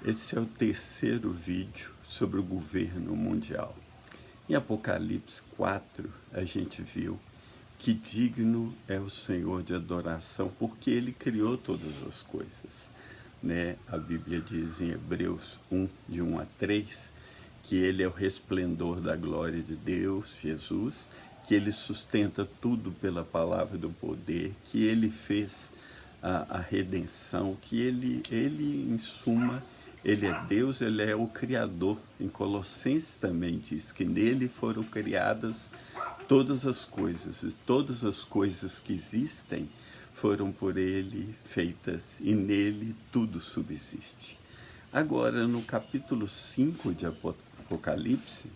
Esse é o terceiro vídeo sobre o governo mundial. Em Apocalipse 4, a gente viu que digno é o Senhor de adoração, porque Ele criou todas as coisas. A Bíblia diz em Hebreus 1, de 1 a 3, que Ele é o resplendor da glória de Deus, Jesus, que Ele sustenta tudo pela palavra do poder, que Ele fez a redenção, que Ele, em suma, Ele é Deus, Ele é o Criador. Em Colossenses também diz que nele foram criadas todas as coisas, e todas as coisas que existem foram por Ele feitas, e nele tudo subsiste. Agora, no capítulo 5 de Apocalipse,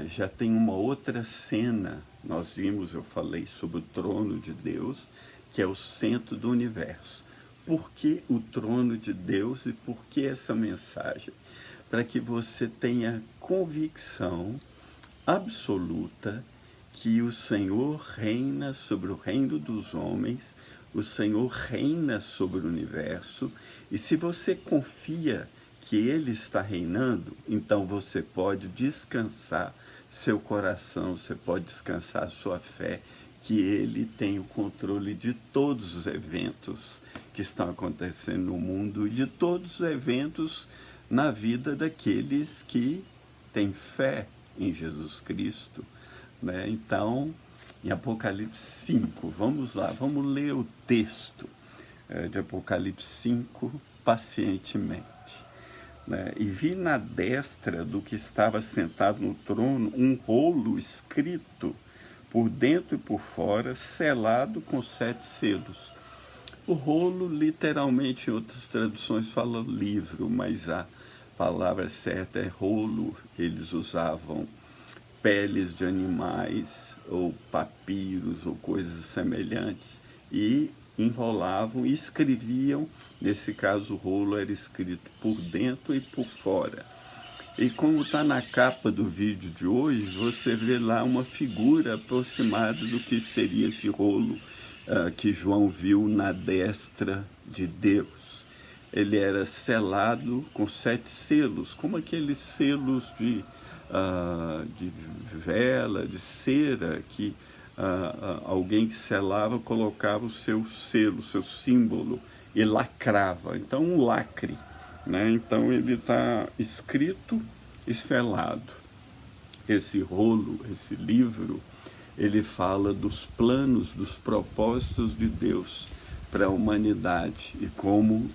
já tem uma outra cena. Nós vimos, eu falei sobre o trono de Deus, que é o centro do universo. Por que o trono de Deus e por que essa mensagem? Para que você tenha convicção absoluta que o Senhor reina sobre o reino dos homens, o Senhor reina sobre o universo, e se você confia que Ele está reinando, então você pode descansar seu coração, você pode descansar sua fé, que Ele tem o controle de todos os eventos que estão acontecendo no mundo e de todos os eventos na vida daqueles que têm fé em Jesus Cristo. Então, em Apocalipse 5, vamos lá, vamos ler o texto de Apocalipse 5 pacientemente. E vi na destra do que estava sentado no trono um rolo escrito por dentro e por fora, selado com 7 selos. O rolo, literalmente, em outras traduções fala livro, mas a palavra certa é rolo. Eles usavam peles de animais, ou papiros, ou coisas semelhantes, e enrolavam e escreviam. Nesse caso, o rolo era escrito por dentro e por fora. E como está na capa do vídeo de hoje, você vê lá uma figura aproximada do que seria esse rolo que João viu na destra de Deus. Ele era selado com 7 selos, como aqueles selos de vela, de cera, que alguém que selava colocava o seu selo, o seu símbolo, e lacrava. Então, um lacre. Então ele está escrito e selado. Esse rolo, esse livro, ele fala dos planos, dos propósitos de Deus para a humanidade e como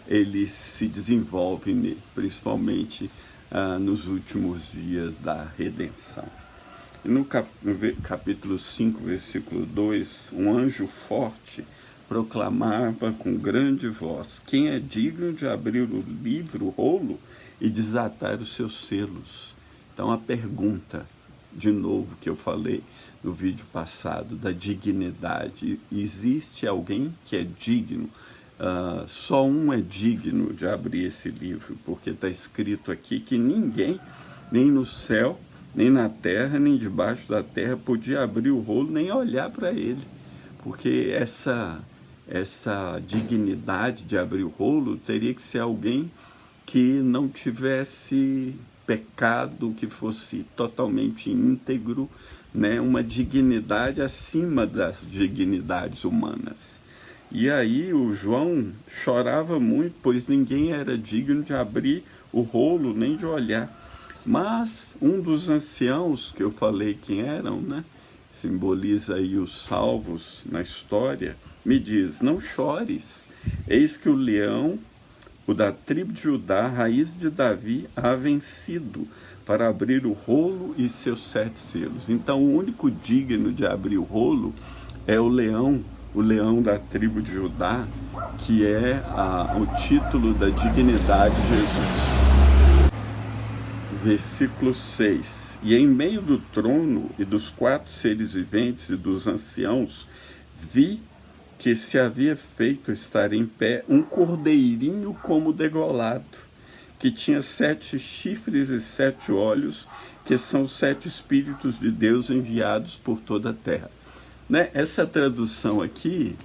ele se desenvolve, principalmente nos últimos dias da redenção. E no capítulo 5, versículo 2, um anjo forte proclamava com grande voz: quem é digno de abrir o livro, o rolo, e desatar os seus selos? Então a pergunta, de novo, que eu falei no vídeo passado, da dignidade: existe alguém que é digno? Só um é digno de abrir esse livro, porque está escrito aqui que ninguém, nem no céu, nem na terra, nem debaixo da terra, podia abrir o rolo, nem olhar para ele, porque essa dignidade de abrir o rolo teria que ser alguém que não tivesse pecado, que fosse totalmente íntegro, uma dignidade acima das dignidades humanas. E aí o João chorava muito, pois ninguém era digno de abrir o rolo, nem de olhar. Mas um dos anciãos, que eu falei quem eram, simboliza aí os salvos na história, me diz: não chores, eis que o leão, o da tribo de Judá, raiz de Davi, ha vencido para abrir o rolo e seus 7 selos. Então o único digno de abrir o rolo é o leão da tribo de Judá, que é o título da dignidade de Jesus. Versículo 6. E em meio do trono e dos 4 seres viventes e dos anciãos, vi que se havia feito estar em pé um cordeirinho como degolado, que tinha 7 chifres e 7 olhos, que são os 7 Espíritos de Deus enviados por toda a terra. Essa tradução aqui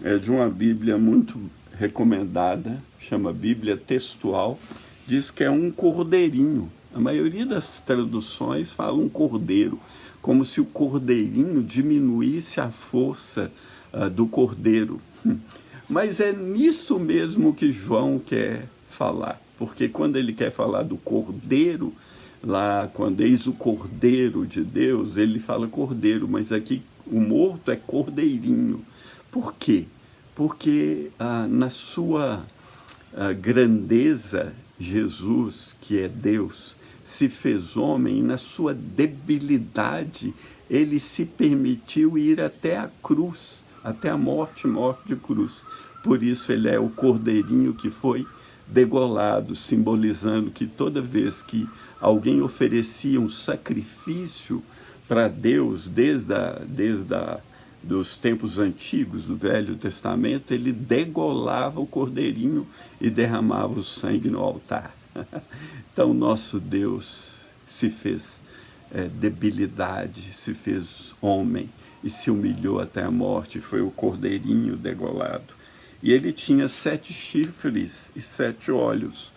é de uma Bíblia muito recomendada, chama Bíblia Textual, diz que é um cordeirinho. A maioria das traduções fala um cordeiro, como se o cordeirinho diminuísse a força do cordeiro. Mas é nisso mesmo que João quer falar, porque quando ele quer falar do cordeiro, lá quando eis o cordeiro de Deus, ele fala cordeiro, mas aqui o morto é cordeirinho. Por quê? Porque na sua grandeza, Jesus, que é Deus, se fez homem, e na sua debilidade, ele se permitiu ir até a cruz, até a morte de cruz. Por isso ele é o cordeirinho que foi degolado, simbolizando que toda vez que alguém oferecia um sacrifício para Deus, desde dos tempos antigos, do Velho Testamento, ele degolava o cordeirinho e derramava o sangue no altar. Então, nosso Deus se fez debilidade, se fez homem e se humilhou até a morte, foi o cordeirinho degolado. E ele tinha 7 chifres e 7 olhos.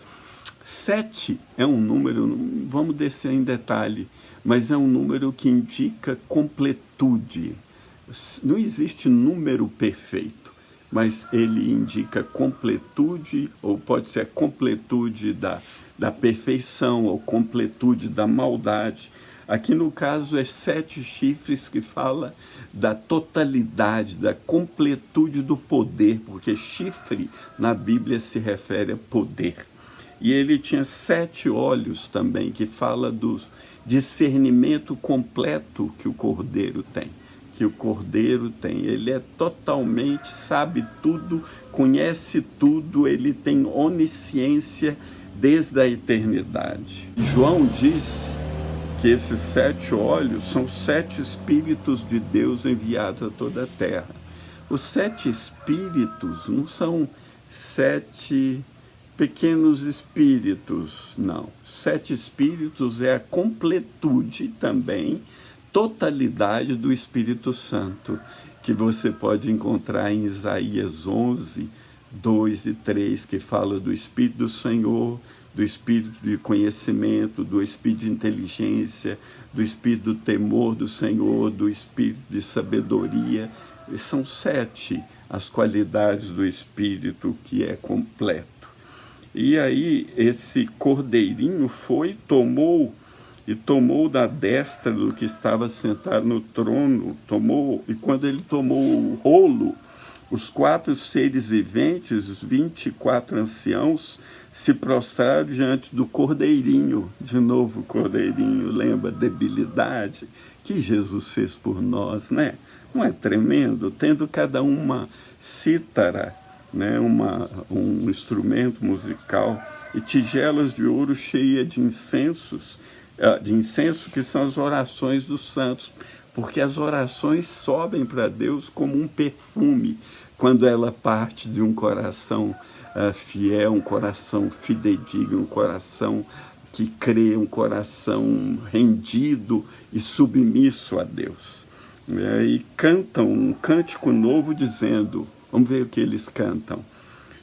7 é um número, não vamos descer em detalhe, mas é um número que indica completude. Não existe número perfeito, mas ele indica completude, ou pode ser a completude da perfeição, ou completude da maldade. Aqui no caso é 7 chifres que fala da totalidade, da completude do poder, porque chifre na Bíblia se refere a poder. E ele tinha 7 olhos também, que fala do discernimento completo que o cordeiro tem. Ele é totalmente, sabe tudo, conhece tudo, ele tem onisciência desde a eternidade. João diz que esses 7 olhos são 7 espíritos de Deus enviados a toda a terra. Os 7 espíritos não são 7 pequenos espíritos, não. 7 espíritos é a completude também, totalidade do Espírito Santo, que você pode encontrar em Isaías 11, 2 e 3, que fala do Espírito do Senhor, do Espírito de conhecimento, do Espírito de inteligência, do Espírito do temor do Senhor, do Espírito de sabedoria. E são 7 as qualidades do Espírito que é completo. E aí esse cordeirinho tomou da destra do que estava sentado no trono, e quando ele tomou o rolo, os 4 seres viventes, os 24 anciãos, se prostraram diante do cordeirinho. De novo o cordeirinho, lembra a debilidade que Jesus fez por nós, né? Não é tremendo? Tendo cada uma cítara, né? Um instrumento musical, e tigelas de ouro cheias de incenso que são as orações dos santos, porque as orações sobem para Deus como um perfume, quando ela parte de um coração fiel, um coração fidedigno, um coração que crê, um coração rendido e submisso a Deus. E cantam um cântico novo dizendo, vamos ver o que eles cantam: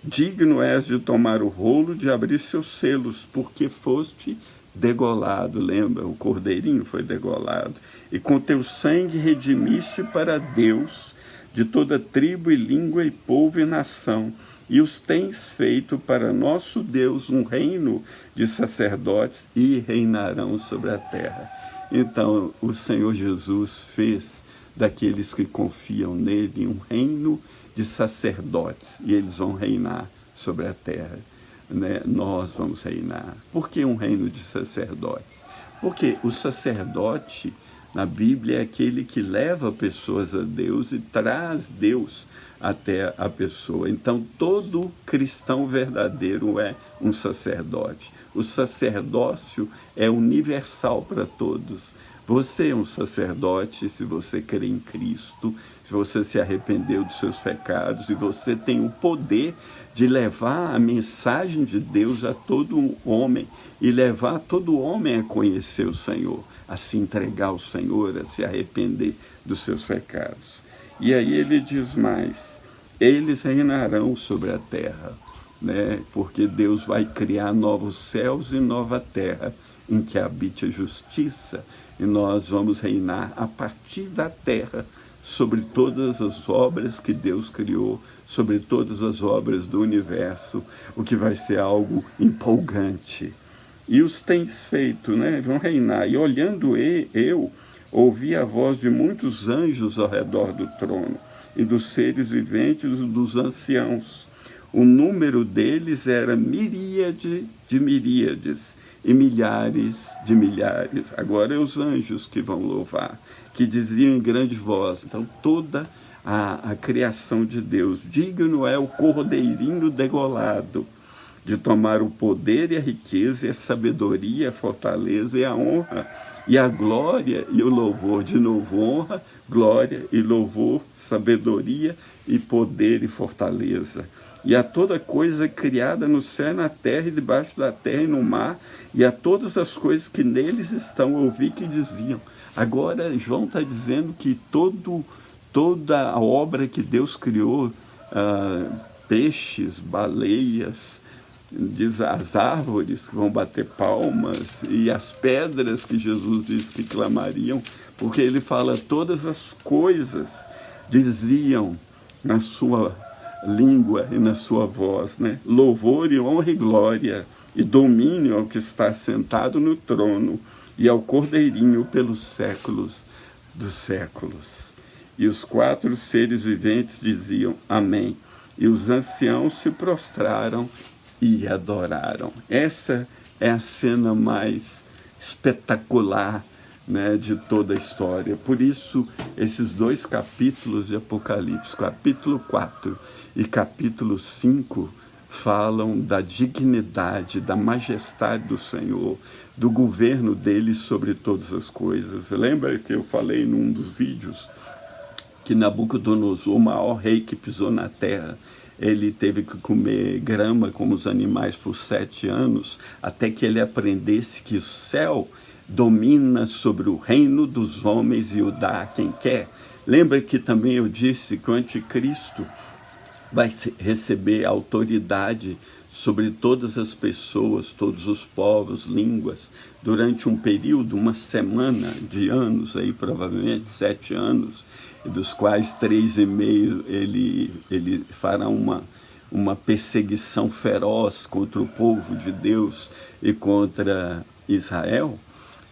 digno és de tomar o rolo, de abrir seus selos, porque foste degolado. Lembra, o cordeirinho foi degolado, e com teu sangue redimiste para Deus de toda tribo e língua e povo e nação, e os tens feito para nosso Deus um reino de sacerdotes, e reinarão sobre a terra. Então o Senhor Jesus fez daqueles que confiam nele um reino de sacerdotes, e eles vão reinar sobre a terra. Né? Nós vamos reinar. Por que um reino de sacerdotes? Porque o sacerdote na Bíblia é aquele que leva pessoas a Deus e traz Deus até a pessoa. Então todo cristão verdadeiro é um sacerdote. O sacerdócio é universal para todos. Você é um sacerdote se você crê em Cristo, se você se arrependeu dos seus pecados, e você tem o poder de levar a mensagem de Deus a todo homem, e levar todo homem a conhecer o Senhor, a se entregar ao Senhor, a se arrepender dos seus pecados. E aí ele diz mais: eles reinarão sobre a terra, né? Porque Deus vai criar novos céus e nova terra, em que habite a justiça, e nós vamos reinar a partir da terra, sobre todas as obras que Deus criou, sobre todas as obras do universo, o que vai ser algo empolgante. E os tens feito, né? Vão reinar. E olhando eu, ouvi a voz de muitos anjos ao redor do trono, e dos seres viventes e dos anciãos. O número deles era miríade de miríades, e milhares de milhares. Agora é os anjos que vão louvar, que diziam em grande voz. Então toda a criação de Deus, digno é o cordeirinho degolado, de tomar o poder e a riqueza, e a sabedoria, a fortaleza e a honra, e a glória e o louvor. De novo, honra, glória e louvor, sabedoria e poder e fortaleza. E a toda coisa criada no céu, na terra e debaixo da terra e no mar, e a todas as coisas que neles estão, ouvi que diziam. Agora João está dizendo que toda a obra que Deus criou, peixes, baleias, diz as árvores que vão bater palmas, e as pedras que Jesus disse que clamariam, porque ele fala todas as coisas diziam na sua língua e na sua voz, né? Louvor e honra e glória e domínio ao que está sentado no trono e ao Cordeirinho pelos séculos dos séculos. E os 4 seres viventes diziam amém, e os anciãos se prostraram e adoraram. Essa é a cena mais espetacular, né, de toda a história. Por isso, esses 2 capítulos de Apocalipse, capítulo 4 e capítulo 5, falam da dignidade, da majestade do Senhor, do governo dele sobre todas as coisas. Lembra que eu falei num dos vídeos que Nabucodonosor, o maior rei que pisou na terra, ele teve que comer grama como os animais por 7 anos, até que ele aprendesse que o céu domina sobre o reino dos homens e o dá a quem quer. Lembra que também eu disse que o anticristo vai receber autoridade sobre todas as pessoas, todos os povos, línguas, durante um período, uma semana de anos, aí provavelmente 7 anos, dos quais 3,5 ele fará uma perseguição feroz contra o povo de Deus e contra Israel.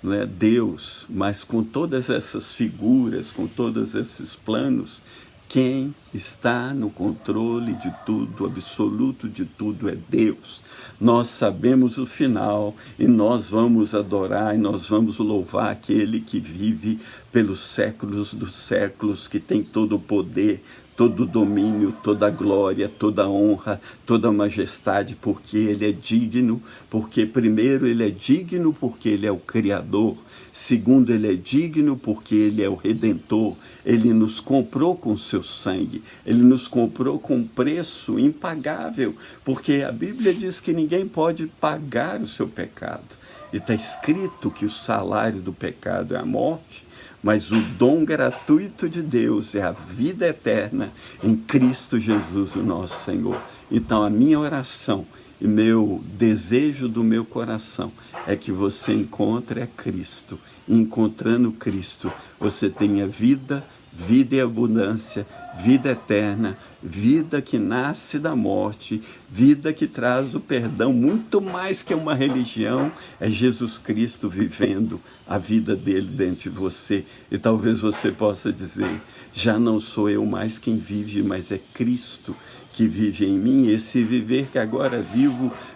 Né? Deus, mas com todas essas figuras, com todos esses planos, quem está no controle de tudo, absoluto de tudo, é Deus. Nós sabemos o final e nós vamos adorar e nós vamos louvar aquele que vive pelos séculos dos séculos, que tem todo o poder, todo o domínio, toda a glória, toda a honra, toda a majestade, porque ele é digno, porque primeiro ele é digno porque ele é o Criador, segundo ele é digno porque ele é o Redentor, ele nos comprou com seu sangue, ele nos comprou com um preço impagável, porque a Bíblia diz que ninguém pode pagar o seu pecado, e está escrito que o salário do pecado é a morte, mas o dom gratuito de Deus é a vida eterna em Cristo Jesus, o nosso Senhor. Então a minha oração e meu desejo do meu coração é que você encontre a Cristo. E encontrando Cristo, você tenha vida, vida e abundância, vida eterna, vida que nasce da morte, vida que traz o perdão, muito mais que uma religião, é Jesus Cristo vivendo a vida dele dentro de você. E talvez você possa dizer, já não sou eu mais quem vive, mas é Cristo que vive em mim. Esse viver que agora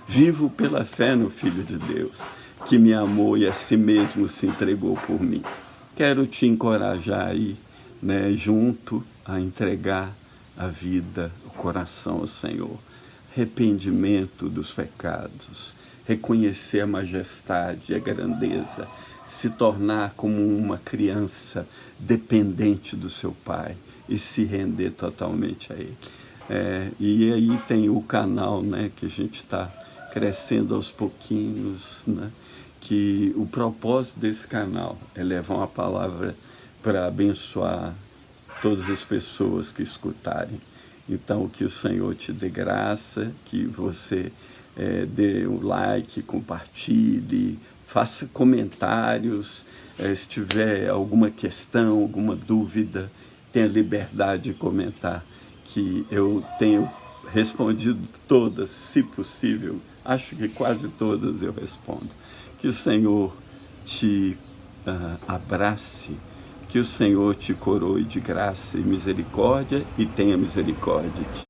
vivo pela fé no Filho de Deus, que me amou e a si mesmo se entregou por mim. Quero te encorajar aí, né, junto a entregar a vida, o coração ao Senhor. Arrependimento dos pecados, reconhecer a majestade e a grandeza, se tornar como uma criança dependente do seu pai e se render totalmente a ele. E aí tem o canal, né, que a gente está crescendo aos pouquinhos, né, que o propósito desse canal é levar uma palavra para abençoar todas as pessoas que escutarem. Então, que o Senhor te dê graça, que você dê um like, compartilhe, faça comentários, se tiver alguma questão, alguma dúvida, tenha liberdade de comentar, que eu tenho respondido todas, se possível, acho que quase todas eu respondo. Que o Senhor te abrace, que o Senhor te coroe de graça e misericórdia e tenha misericórdia de ti.